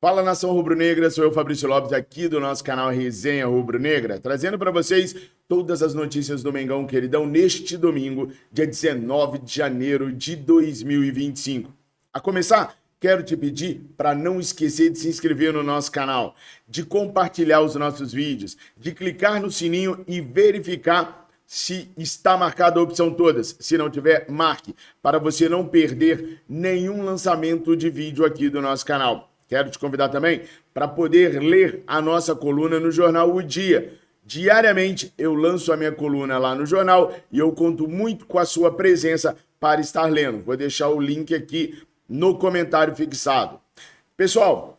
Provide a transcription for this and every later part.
Fala, nação rubro-negra, sou eu, Fabrício Lopes, aqui do nosso canal Resenha Rubro-Negra, trazendo para vocês todas as notícias do Mengão Queridão neste domingo, dia 19 de janeiro de 2025. A começar, quero te pedir para não esquecer de se inscrever no nosso canal, de compartilhar os nossos vídeos, de clicar no sininho e verificar se está marcada a opção todas. Se não tiver, marque, para você não perder nenhum lançamento de vídeo aqui do nosso canal. Quero te convidar também para poder ler a nossa coluna no jornal O Dia. Diariamente eu lanço a minha coluna lá no jornal e eu conto muito com a sua presença para estar lendo. Vou deixar o link aqui no comentário fixado. Pessoal,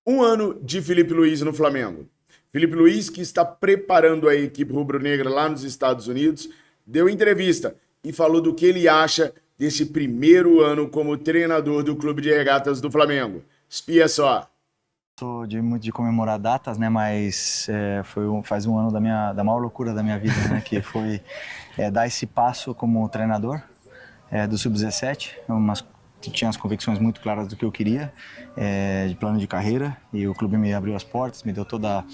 um ano de Filipe Luiz no Flamengo. Filipe Luiz, que está preparando a equipe rubro-negra lá nos Estados Unidos, deu entrevista e falou do que ele acha desse primeiro ano como treinador do Clube de Regatas do Flamengo. Espia só. Sou muito de comemorar datas, né? Mas faz um ano da maior loucura da minha vida, né? Que foi dar esse passo como treinador do Sub-17. Tinha as convicções muito claras do que eu queria, de plano de carreira, e o clube me abriu as portas, me deu toda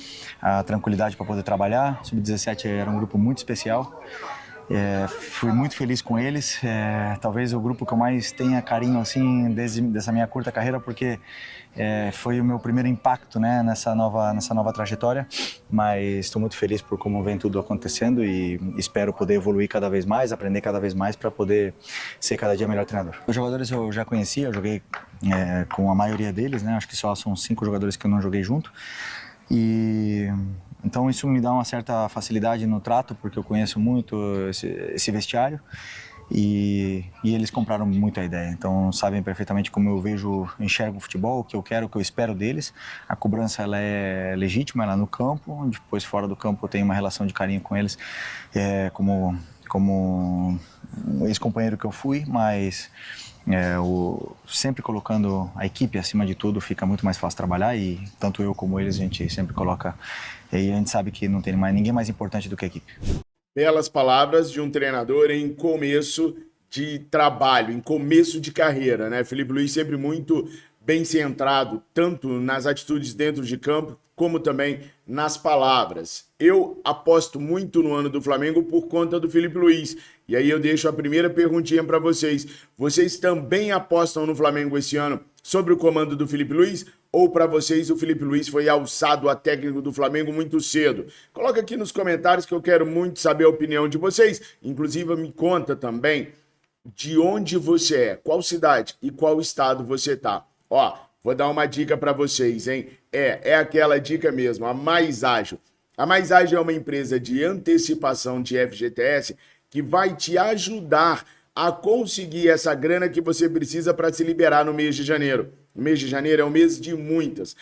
a tranquilidade para poder trabalhar. O Sub-17 era um grupo muito especial. Fui muito feliz com eles, talvez o grupo que eu mais tenha carinho assim dessa minha curta carreira, porque foi o meu primeiro impacto, né, nessa nova trajetória, mas estou muito feliz por como vem tudo acontecendo e espero poder evoluir cada vez mais, aprender cada vez mais para poder ser cada dia melhor treinador. Os jogadores eu já conhecia, eu joguei com a maioria deles, né, acho que só são 5 jogadores que eu não joguei junto, então isso me dá uma certa facilidade no trato, porque eu conheço muito esse vestiário e eles compraram muito a ideia. Então sabem perfeitamente como eu enxergo o futebol, o que eu quero, o que eu espero deles. A cobrança ela é legítima, ela é no campo, depois fora do campo eu tenho uma relação de carinho com eles, como um ex-companheiro que eu fui, mas sempre colocando a equipe acima de tudo fica muito mais fácil trabalhar, e tanto eu como eles a gente sempre coloca, e a gente sabe que não tem ninguém mais importante do que a equipe. Belas palavras de um treinador em começo de trabalho, em começo de carreira, né? Filipe Luiz sempre muito bem centrado, tanto nas atitudes dentro de campo, como também nas palavras. Eu aposto muito no ano do Flamengo por conta do Filipe Luiz. E aí eu deixo a primeira perguntinha para vocês. Vocês também apostam no Flamengo esse ano sobre o comando do Filipe Luiz? Ou para vocês o Filipe Luiz foi alçado a técnico do Flamengo muito cedo? Coloca aqui nos comentários que eu quero muito saber a opinião de vocês. Inclusive me conta também de onde você é, qual cidade e qual estado você tá. Ó, vou dar uma dica para vocês, hein? É aquela dica mesmo, a Mais Ágil. A Mais Ágil é uma empresa de antecipação de FGTS que vai te ajudar a conseguir essa grana que você precisa para se liberar no mês de janeiro. O mês de janeiro é um mês de muitas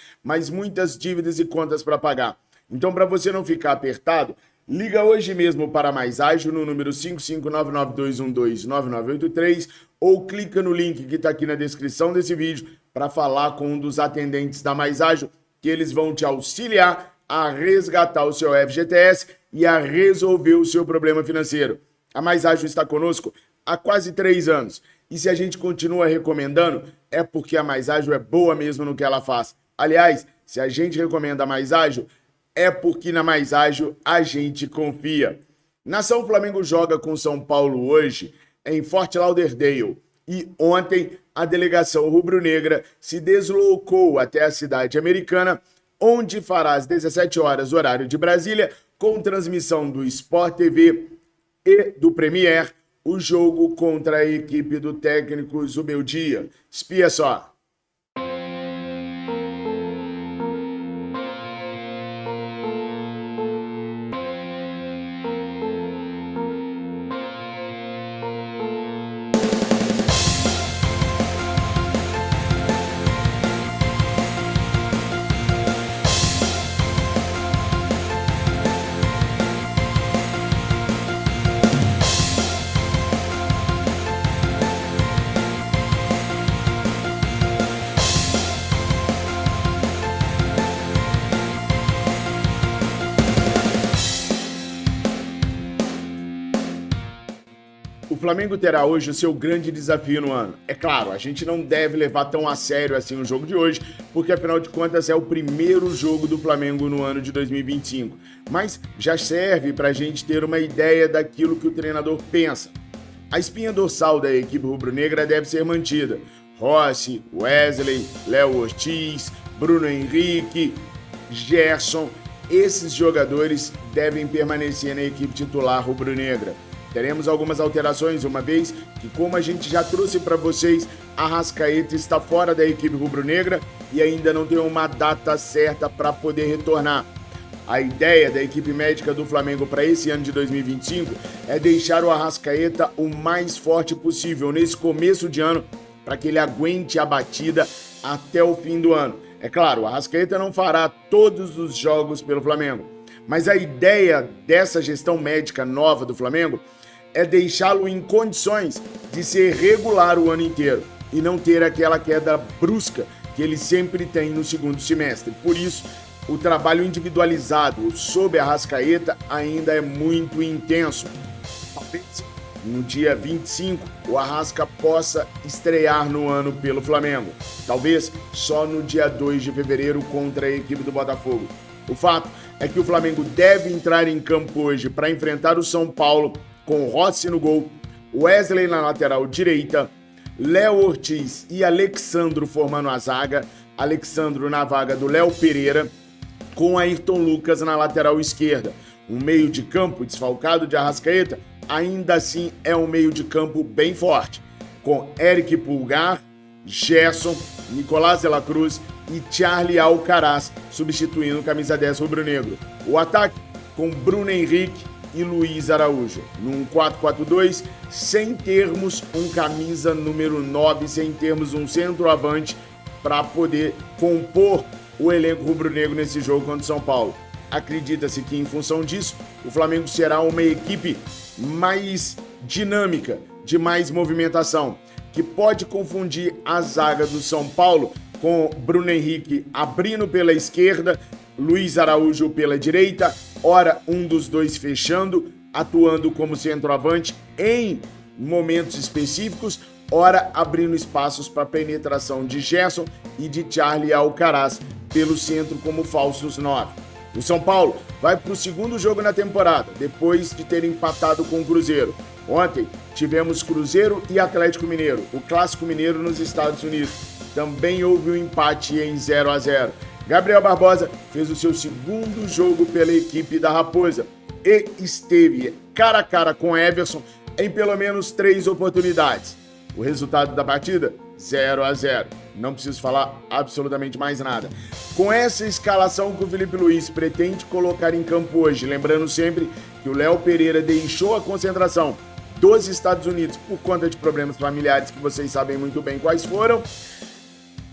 dívidas e contas para pagar. Então, para você não ficar apertado, liga hoje mesmo para a Mais Ágil no número 55992129983 ou clica no link que está aqui na descrição desse vídeo para falar com um dos atendentes da Mais Ágil, que eles vão te auxiliar a resgatar o seu FGTS e a resolver o seu problema financeiro. A Mais Ágil está conosco há quase 3 anos. E se a gente continua recomendando, é porque a Mais Ágil é boa mesmo no que ela faz. Aliás, se a gente recomenda a Mais Ágil, é porque na Mais Ágil a gente confia. Nação Flamengo joga com São Paulo hoje em Fort Lauderdale. E ontem a delegação rubro-negra se deslocou até a cidade americana, onde fará às 17 horas, horário de Brasília, com transmissão do Sport TV e do Premier, o jogo contra a equipe do técnico Zubeldia. Espia só. Flamengo terá hoje o seu grande desafio no ano. É claro, a gente não deve levar tão a sério assim o jogo de hoje, porque afinal de contas é o primeiro jogo do Flamengo no ano de 2025. Mas já serve para a gente ter uma ideia daquilo que o treinador pensa. A espinha dorsal da equipe rubro-negra deve ser mantida. Rossi, Wesley, Léo Ortiz, Bruno Henrique, Gerson, esses jogadores devem permanecer na equipe titular rubro-negra. Teremos algumas alterações, uma vez que, como a gente já trouxe para vocês, Arrascaeta está fora da equipe rubro-negra e ainda não tem uma data certa para poder retornar. A ideia da equipe médica do Flamengo para esse ano de 2025 é deixar o Arrascaeta o mais forte possível nesse começo de ano, para que ele aguente a batida até o fim do ano. É claro, o Arrascaeta não fará todos os jogos pelo Flamengo, mas a ideia dessa gestão médica nova do Flamengo é deixá-lo em condições de ser regular o ano inteiro e não ter aquela queda brusca que ele sempre tem no segundo semestre. Por isso, o trabalho individualizado sob a Arrascaeta ainda é muito intenso. Talvez no dia 25 o Arrasca possa estrear no ano pelo Flamengo. Talvez só no dia 2 de fevereiro contra a equipe do Botafogo. O fato é que o Flamengo deve entrar em campo hoje para enfrentar o São Paulo com Rossi no gol, Wesley na lateral direita, Léo Ortiz e Alexandro formando a zaga, Alexandro na vaga do Léo Pereira, com Ayrton Lucas na lateral esquerda. Um meio de campo desfalcado de Arrascaeta ainda assim é um meio de campo bem forte, com Eric Pulgar, Gerson, Nicolás de la Cruz e Charlie Alcaraz substituindo o camisa 10 rubro-negro. O ataque com Bruno Henrique e Luiz Araújo, num 4-4-2, sem termos um camisa número 9, sem termos um centroavante para poder compor o elenco rubro-negro nesse jogo contra o São Paulo. Acredita-se que, em função disso, o Flamengo será uma equipe mais dinâmica, de mais movimentação, que pode confundir a zaga do São Paulo com Bruno Henrique abrindo pela esquerda, Luiz Araújo pela direita, ora um dos dois fechando, atuando como centroavante em momentos específicos, ora abrindo espaços para penetração de Gerson e de Charlie Alcaraz pelo centro como falsos 9. O São Paulo vai para o segundo jogo na temporada, depois de ter empatado com o Cruzeiro. Ontem tivemos Cruzeiro e Atlético Mineiro, o Clássico Mineiro nos Estados Unidos. Também houve um empate em 0-0. Gabriel Barbosa fez o seu segundo jogo pela equipe da Raposa e esteve cara a cara com Everson em pelo menos 3 oportunidades. O resultado da partida? 0-0. Não preciso falar absolutamente mais nada. Com essa escalação que o Felipe Luiz pretende colocar em campo hoje, lembrando sempre que o Léo Pereira deixou a concentração dos Estados Unidos por conta de problemas familiares que vocês sabem muito bem quais foram,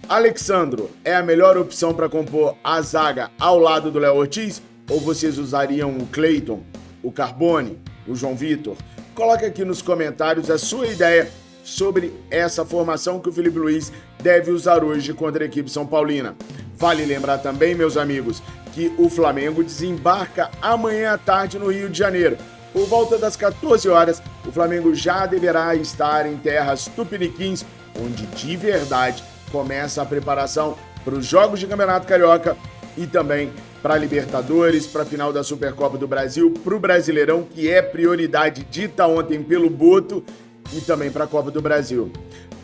Alexandro é a melhor opção para compor a zaga ao lado do Léo Ortiz? Ou vocês usariam o Cleiton, o Carbone, o João Vitor? Coloque aqui nos comentários a sua ideia sobre essa formação que o Felipe Luiz deve usar hoje contra a equipe São Paulina. Vale lembrar também, meus amigos, que o Flamengo desembarca amanhã à tarde no Rio de Janeiro. Por volta das 14 horas, o Flamengo já deverá estar em terras tupiniquins, onde de verdade começa a preparação para os Jogos de Campeonato Carioca e também para a Libertadores, para a final da Supercopa do Brasil, para o Brasileirão, que é prioridade dita ontem pelo Boto, e também para a Copa do Brasil.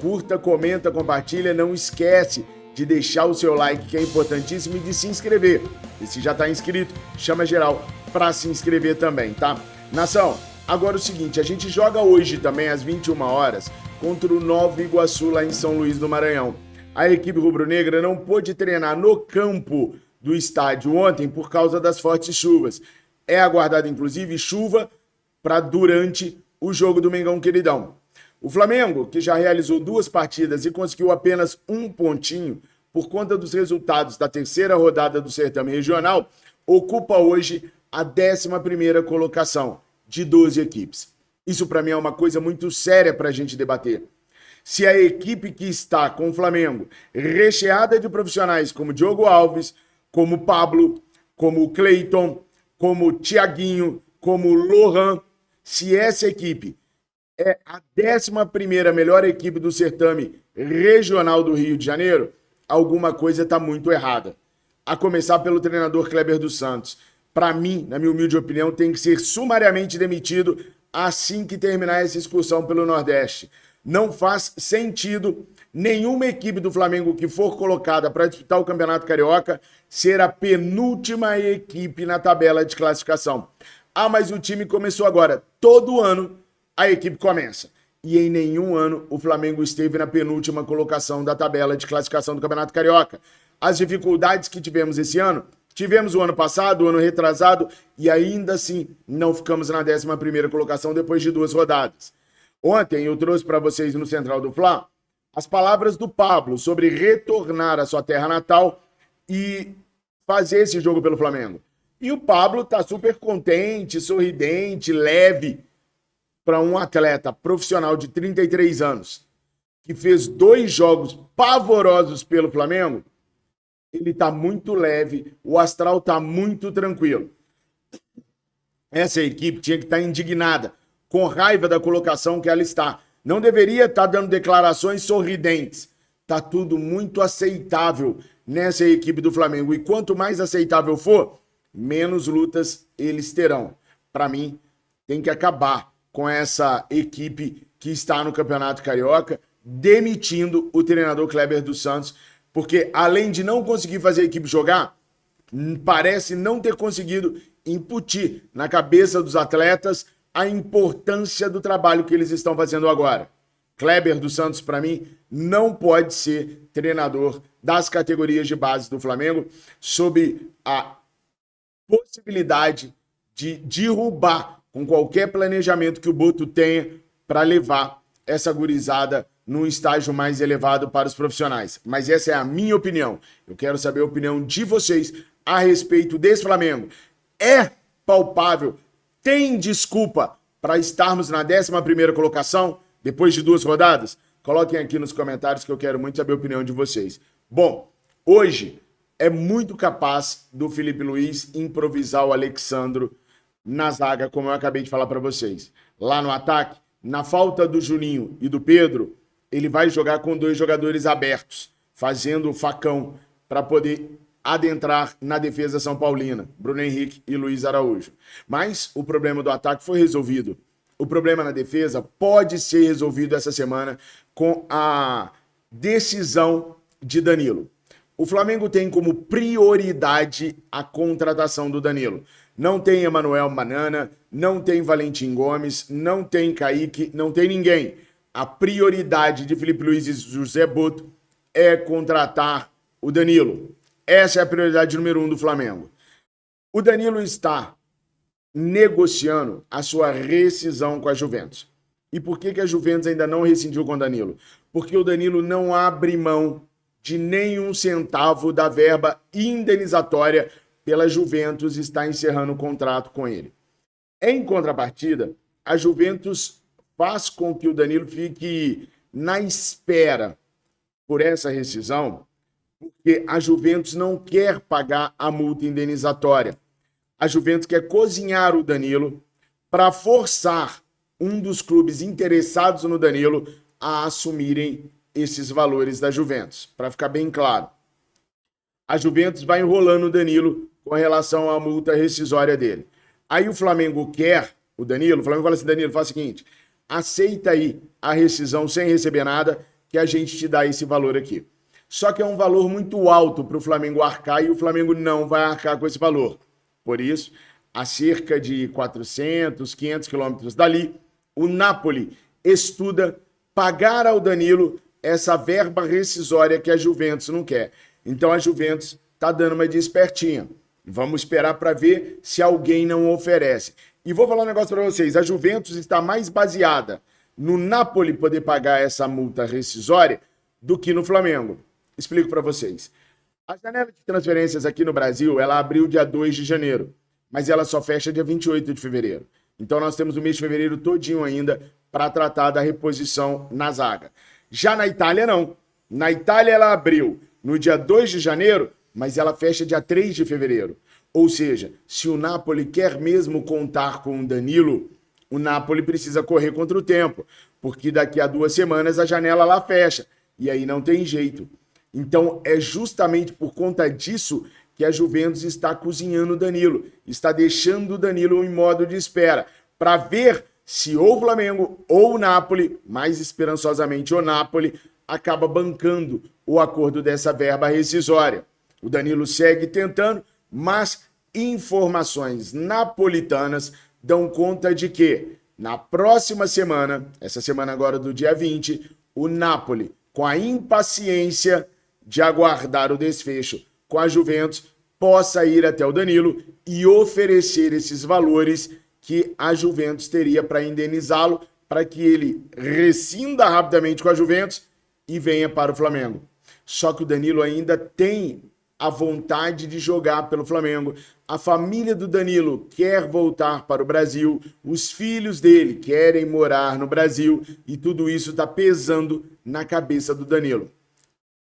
Curta, comenta, compartilha, não esquece de deixar o seu like, que é importantíssimo, e de se inscrever. E se já está inscrito, chama geral para se inscrever também, tá? Nação, agora o seguinte, a gente joga hoje também às 21 horas contra o Nova Iguaçu lá em São Luís do Maranhão. A equipe rubro-negra não pôde treinar no campo do estádio ontem por causa das fortes chuvas. É aguardada, inclusive, chuva para durante o jogo do Mengão Queridão. O Flamengo, que já realizou 2 partidas e conseguiu apenas 1 pontinho por conta dos resultados da terceira rodada do certame regional, ocupa hoje a 11ª colocação de 12 equipes. Isso para mim é uma coisa muito séria para a gente debater. Se a equipe que está com o Flamengo, recheada de profissionais como Diogo Alves, como Pablo, como Cleiton, como Thiaguinho, como Lohan, se essa equipe é a 11ª melhor equipe do certame regional do Rio de Janeiro, alguma coisa está muito errada. A começar pelo treinador Kleber dos Santos. Para mim, na minha humilde opinião, tem que ser sumariamente demitido assim que terminar essa excursão pelo Nordeste. Não faz sentido nenhuma equipe do Flamengo que for colocada para disputar o Campeonato Carioca ser a penúltima equipe na tabela de classificação. Ah, mas o time começou agora. Todo ano a equipe começa. E em nenhum ano o Flamengo esteve na penúltima colocação da tabela de classificação do Campeonato Carioca. As dificuldades que tivemos esse ano, tivemos o ano passado, o ano retrasado, e ainda assim não ficamos na 11ª colocação depois de 2 rodadas. Ontem eu trouxe para vocês no Central do Fla as palavras do Pablo sobre retornar à sua terra natal e fazer esse jogo pelo Flamengo. E o Pablo tá super contente, sorridente, leve para um atleta profissional de 33 anos que fez 2 jogos pavorosos pelo Flamengo. Ele tá muito leve, o astral tá muito tranquilo. Essa equipe tinha que estar indignada, com raiva da colocação que ela está. Não deveria estar dando declarações sorridentes. Tá tudo muito aceitável nessa equipe do Flamengo. E quanto mais aceitável for, menos lutas eles terão. Para mim, tem que acabar com essa equipe que está no Campeonato Carioca, demitindo o treinador Kleber dos Santos, porque além de não conseguir fazer a equipe jogar, parece não ter conseguido incutir na cabeça dos atletas a importância do trabalho que eles estão fazendo agora. Kleber dos Santos, para mim, não pode ser treinador das categorias de base do Flamengo, sob a possibilidade de derrubar com qualquer planejamento que o Boto tenha para levar essa gurizada num estágio mais elevado para os profissionais. Mas essa é a minha opinião. Eu quero saber a opinião de vocês a respeito desse Flamengo. É palpável? Tem desculpa para estarmos na 11ª colocação depois de 2 rodadas? Coloquem aqui nos comentários que eu quero muito saber a opinião de vocês. Bom, hoje é muito capaz do Felipe Luiz improvisar o Alexandro na zaga, como eu acabei de falar para vocês. Lá no ataque, na falta do Juninho e do Pedro, ele vai jogar com 2 jogadores abertos, fazendo o facão para poder adentrar na defesa São Paulina, Bruno Henrique e Luiz Araújo. Mas o problema do ataque foi resolvido. O problema na defesa pode ser resolvido essa semana com a decisão de Danilo. O Flamengo tem como prioridade a contratação do Danilo. Não tem Emanuel Banana, não tem Valentim Gomes, não tem Kaique, não tem ninguém. A prioridade de Felipe Luiz e José Boto é contratar o Danilo. Essa é a prioridade número 1 do Flamengo. O Danilo está negociando a sua rescisão com a Juventus. E por que a Juventus ainda não rescindiu com o Danilo? Porque o Danilo não abre mão de nenhum centavo da verba indenizatória pela Juventus estar encerrando o contrato com ele. Em contrapartida, a Juventus faz com que o Danilo fique na espera por essa rescisão, porque a Juventus não quer pagar a multa indenizatória. A Juventus quer cozinhar o Danilo para forçar um dos clubes interessados no Danilo a assumirem esses valores da Juventus, para ficar bem claro. A Juventus vai enrolando o Danilo com relação à multa rescisória dele. Aí o Flamengo quer o Danilo, o Flamengo fala assim, Danilo, faz o seguinte, aceita aí a rescisão sem receber nada, que a gente te dá esse valor aqui. Só que é um valor muito alto para o Flamengo arcar e o Flamengo não vai arcar com esse valor. Por isso, a cerca de 400, 500 quilômetros dali, o Napoli estuda pagar ao Danilo essa verba rescisória que a Juventus não quer. Então a Juventus está dando uma de espertinha. Vamos esperar para ver se alguém não oferece. E vou falar um negócio para vocês. A Juventus está mais baseada no Napoli poder pagar essa multa rescisória do que no Flamengo. Explico para vocês. A janela de transferências aqui no Brasil, ela abriu dia 2 de janeiro, mas ela só fecha dia 28 de fevereiro. Então nós temos o mês de fevereiro todinho ainda para tratar da reposição na zaga. Já na Itália, não. Na Itália, ela abriu no dia 2 de janeiro, mas ela fecha dia 3 de fevereiro. Ou seja, se o Napoli quer mesmo contar com o Danilo, o Napoli precisa correr contra o tempo, porque daqui a 2 semanas a janela lá fecha, e aí não tem jeito. Então é justamente por conta disso que a Juventus está cozinhando o Danilo, está deixando o Danilo em modo de espera, para ver se ou o Flamengo ou o Napoli, mais esperançosamente o Napoli, acaba bancando o acordo dessa verba rescisória. O Danilo segue tentando, mas informações napolitanas dão conta de que na próxima semana, essa semana agora do dia 20, o Napoli, com a impaciência de aguardar o desfecho com a Juventus, possa ir até o Danilo e oferecer esses valores que a Juventus teria para indenizá-lo, para que ele rescinda rapidamente com a Juventus e venha para o Flamengo. Só que o Danilo ainda tem a vontade de jogar pelo Flamengo. A família do Danilo quer voltar para o Brasil, os filhos dele querem morar no Brasil e tudo isso está pesando na cabeça do Danilo.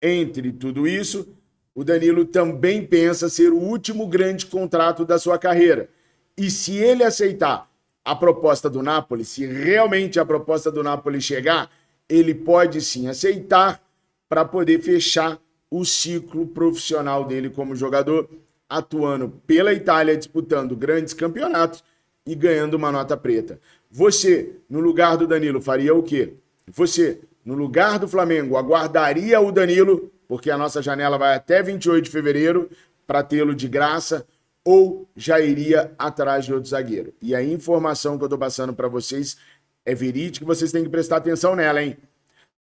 Entre tudo isso, o Danilo também pensa ser o último grande contrato da sua carreira. E se ele aceitar a proposta do Napoli, se realmente a proposta do Napoli chegar, ele pode sim aceitar para poder fechar o ciclo profissional dele como jogador, atuando pela Itália, disputando grandes campeonatos e ganhando uma nota preta. Você, no lugar do Danilo, faria o quê? Você, no lugar do Flamengo, aguardaria o Danilo, porque a nossa janela vai até 28 de fevereiro, para tê-lo de graça, ou já iria atrás de outro zagueiro? E a informação que eu estou passando para vocês é verídica, vocês têm que prestar atenção nela, hein?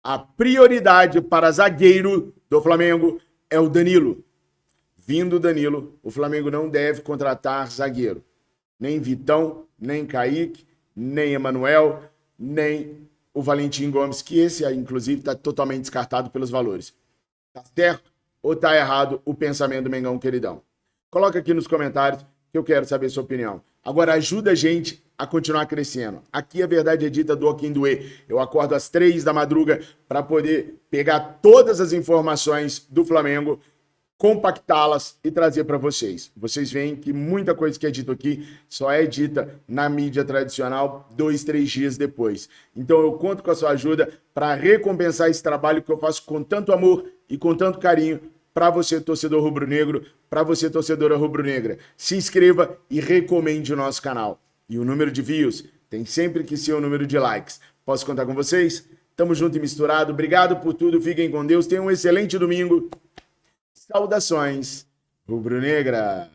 A prioridade para zagueiro do Flamengo é o Danilo. Vindo o Danilo, o Flamengo não deve contratar zagueiro. Nem Vitão, nem Kaique, nem Emanuel, nem o Valentim Gomes, que esse, inclusive, está totalmente descartado pelos valores. Tá certo ou tá errado o pensamento do Mengão, queridão? Coloca aqui nos comentários que eu quero saber a sua opinião. Agora ajuda a gente a continuar crescendo. Aqui a verdade é dita do Oquinduê. Eu acordo às 3 da madruga para poder pegar todas as informações do Flamengo, compactá-las e trazer para vocês. Vocês veem que muita coisa que é dita aqui só é dita na mídia tradicional 2, 3 dias depois. Então eu conto com a sua ajuda para recompensar esse trabalho que eu faço com tanto amor e com tanto carinho para você, torcedor rubro-negro, para você, torcedora rubro-negra. Se inscreva e recomende o nosso canal. E o número de views tem sempre que ser o número de likes. Posso contar com vocês? Tamo junto e misturado. Obrigado por tudo. Fiquem com Deus. Tenham um excelente domingo. Saudações rubro-negras.